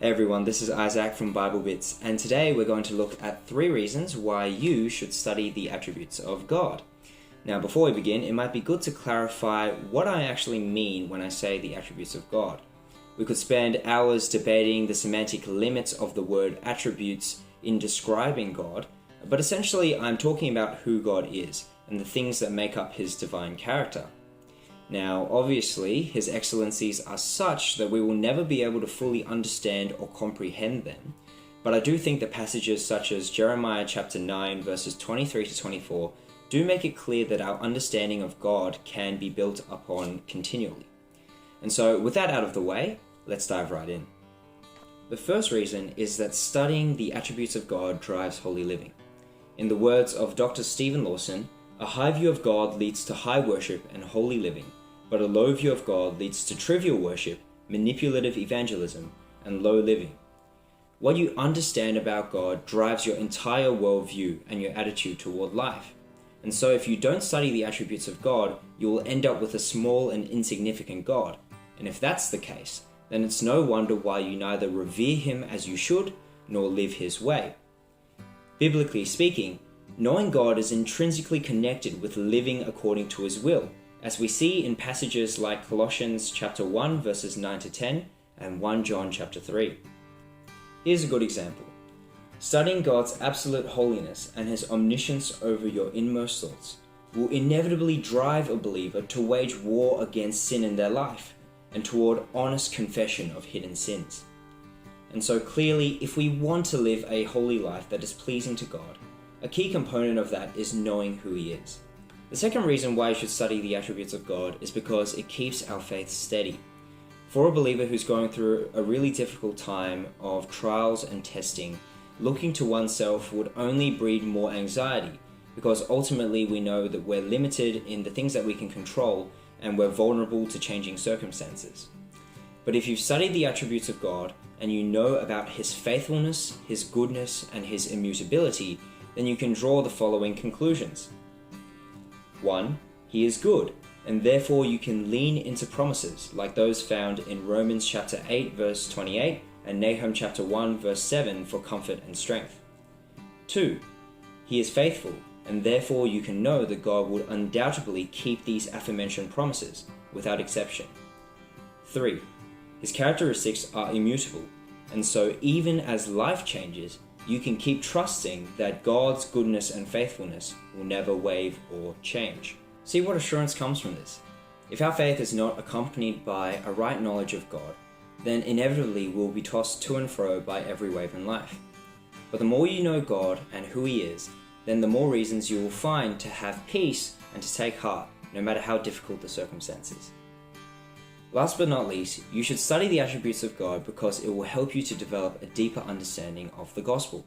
Hey everyone, this is Isaac from Bible Bits, and today we're going to look at 3 reasons why you should study the attributes of God. Now, before we begin, it might be good to clarify what I actually mean when I say the attributes of God. We could spend hours debating the semantic limits of the word attributes in describing God, but essentially I'm talking about who God is and the things that make up his divine character. Now, obviously, his excellencies are such that we will never be able to fully understand or comprehend them, but I do think that passages such as Jeremiah chapter 9 verses 23 to 24 do make it clear that our understanding of God can be built upon continually. And so, with that out of the way, let's dive right in. The first reason is that studying the attributes of God drives holy living. In the words of Dr. Stephen Lawson, a high view of God leads to high worship and holy living, but a low view of God leads to trivial worship, manipulative evangelism, and low living. What you understand about God drives your entire worldview and your attitude toward life. And so if you don't study the attributes of God, you will end up with a small and insignificant God. And if that's the case, then it's no wonder why you neither revere him as you should, nor live his way. Biblically speaking, knowing God is intrinsically connected with living according to his will, as we see in passages like Colossians chapter 1 verses 9 to 10 and 1 John chapter 3. Here's a good example. Studying God's absolute holiness and his omniscience over your inmost thoughts will inevitably drive a believer to wage war against sin in their life and toward honest confession of hidden sins. And so clearly, if we want to live a holy life that is pleasing to God, a key component of that is knowing who he is. The second reason why you should study the attributes of God is because it keeps our faith steady. For a believer who's going through a really difficult time of trials and testing, looking to oneself would only breed more anxiety, because ultimately we know that we're limited in the things that we can control and we're vulnerable to changing circumstances. But if you've studied the attributes of God and you know about his faithfulness, his goodness, and his immutability, then you can draw the following conclusions. 1. He is good, and therefore you can lean into promises like those found in Romans chapter 8 verse 28 and Nahum chapter 1 verse 7 for comfort and strength. 2. He is faithful, and therefore you can know that God would undoubtedly keep these aforementioned promises, without exception. 3. His characteristics are immutable, and so even as life changes, you can keep trusting that God's goodness and faithfulness will never wave or change. See what assurance comes from this. If our faith is not accompanied by a right knowledge of God, then inevitably we'll be tossed to and fro by every wave in life. But the more you know God and who he is, then the more reasons you will find to have peace and to take heart, no matter how difficult the circumstances. Last but not least, you should study the attributes of God because it will help you to develop a deeper understanding of the gospel.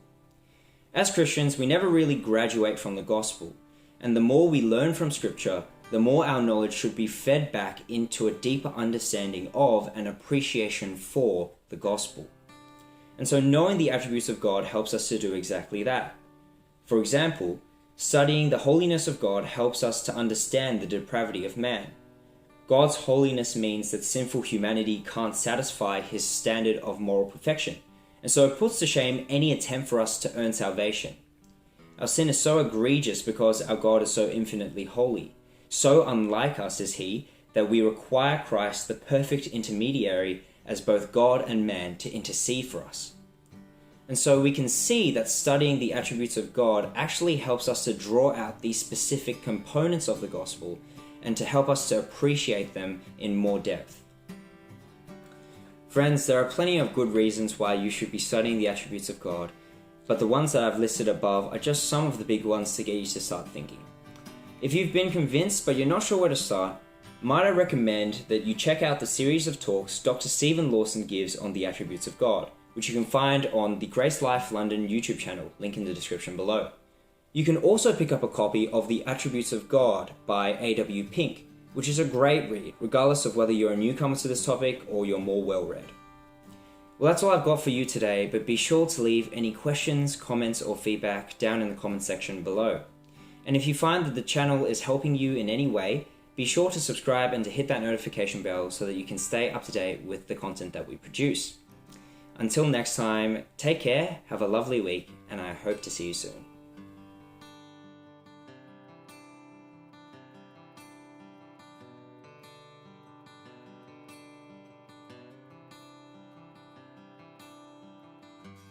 As Christians, we never really graduate from the gospel, and the more we learn from Scripture, the more our knowledge should be fed back into a deeper understanding of and appreciation for the gospel. And so knowing the attributes of God helps us to do exactly that. For example, studying the holiness of God helps us to understand the depravity of man. God's holiness means that sinful humanity can't satisfy his standard of moral perfection, and so it puts to shame any attempt for us to earn salvation. Our sin is so egregious because our God is so infinitely holy. So unlike us is he that we require Christ, the perfect intermediary, as both God and man, to intercede for us. And so we can see that studying the attributes of God actually helps us to draw out these specific components of the gospel and to help us to appreciate them in more depth. Friends, there are plenty of good reasons why you should be studying the attributes of God, but the ones that I've listed above are just some of the big ones to get you to start thinking. If you've been convinced but you're not sure where to start, might I recommend that you check out the series of talks Dr. Stephen Lawson gives on the attributes of God, which you can find on the Grace Life London YouTube channel, link in the description below. You can also pick up a copy of The Attributes of God by A.W. Pink, which is a great read, regardless of whether you're a newcomer to this topic or you're more well-read. Well, that's all I've got for you today, but be sure to leave any questions, comments, or feedback down in the comment section below. And if you find that the channel is helping you in any way, be sure to subscribe and to hit that notification bell so that you can stay up to date with the content that we produce. Until next time, take care, have a lovely week, and I hope to see you soon.